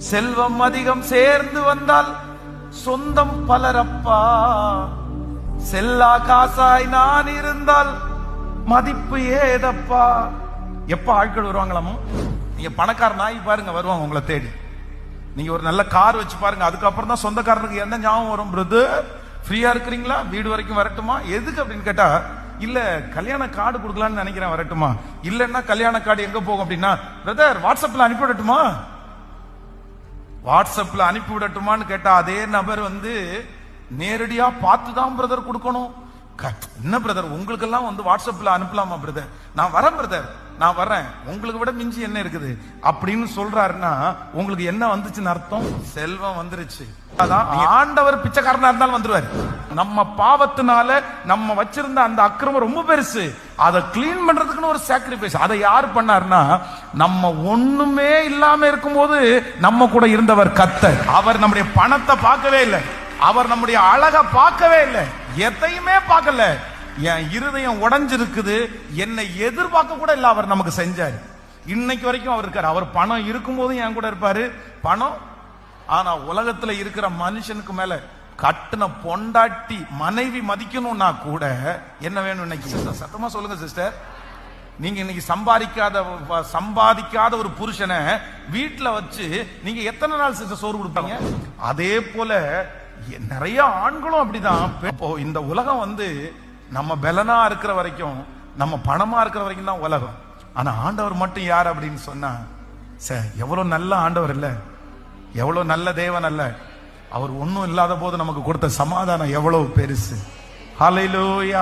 செல்வம் அதிகம் சேர்ந்து வந்தால் சொந்தம் பலரப்பா. செல்லா காசாய் நான் இருந்தால் மதிப்பு ஏதப்பா. எப்ப ஆட்கள் வருவாங்களாமோ, நீங்க பணக்கார நாய் பாருங்க வருவாங்க உங்களை தேடி. நீங்க ஒரு நல்ல கார் வச்சு பாருங்க, அதுக்கப்புறம் தான் சொந்தக்காரனுக்கு என்ன ஞாபகம் வரும்? பிரதர் ஃப்ரீயா இருக்கிறீங்களா, வீடு வரைக்கும் வரட்டுமா? எதுக்கு அப்படின்னு கேட்டா, இல்ல கல்யாண கார்டு கொடுக்கலான்னு நினைக்கிறேன், வரட்டுமா? இல்லன்னா கல்யாண கார்டு எங்க போகும் அப்படின்னா, பிரதர் வாட்ஸ்அப்ல அனுப்பி விடட்டுமா? வாட்ஸ்அப்ல அனுப்பி விடட்டுமான்னு கேட்டா அதே நபர் நேரடியா பார்த்துதான் பிரதர் கொடுக்கணும். என்ன பிரதர் உங்களுக்கெல்லாம் வாட்ஸ்அப்ல அனுப்பலாமா பிரதர்? நான் வரேன் பிரதர், நான் வர்றேன், உங்களுக்கு விட மிஞ்சி என்ன இருக்குது அப்படின்னு சொல்றாருன்னா உங்களுக்கு என்ன வந்துச்சுன்னு அர்த்தம்? செல்வம் வந்துருச்சு. அதான் ஆண்டவர் பிச்சைக்காரனா இருந்தாலும் வந்துருவாரு. நம்ம பாவத்தினால நம்ம வச்சிருந்த அந்த அக்கிரமம் ரொம்ப பெருசு, அதை கிளீன் பண்றதுக்குன்னு ஒரு சாக்ரிஃபைஸ். அதை யார் பண்ணாருன்னா, நம்ம ஒண்ணுமே இல்லாம இருக்கும்போது நம்ம கூட இருந்தவர் கர்த்தர். அவர் நம்முடைய பணத்தை பார்க்கவே இல்லை, அவர் நம்முடைய அழகை பார்க்கவே இல்லை, எதையுமே பார்க்கல. என் இருதயம் உடைஞ்சிருக்குது, என்னை எதிர்பார்க்க கூட இல்லை, அவர் நமக்கு செஞ்சார். இன்னைக்கு வரைக்கும் அவர் இருக்காரு. அவர் பணம் இருக்கும் போதும் என் கூட இருப்பாரு. பணம் ஆனா உலகத்துல இருக்கிற மனுஷனுக்கு மேல கட்டின பொண்டாட்டி மனைவி மதிக்கணும்னா கூட என்ன வேணும் இன்னைக்கு? சத்தமா சொல்லுங்க சிஸ்டர். நீங்க இன்னைக்கு சம்பாதிக்காத ஒரு புருஷனை வீட்டுல வச்சு நீங்க எத்தனை நாள் சிஸ்டர் சோறு கொடுப்பாங்க? அதே போல நிறைய ஆண்களும் அப்படிதான். இப்போ இந்த உலகம் நம்ம பலனா இருக்கிற வரைக்கும், நம்ம பணமா இருக்கிற வரைக்கும் தான் உலகம். ஆனா ஆண்டவர் மட்டும் யார் அப்படின்னு சொன்னா, எவ்வளவு நல்ல ஆண்டவர் இல்ல, எவ்வளவு நல்ல தேவன் அல்ல. அவர் ஒன்னும் இல்லாத போது நமக்கு கொடுத்த சமாதானம் எவ்வளவு பெருசு. ஹல்லேலூயா.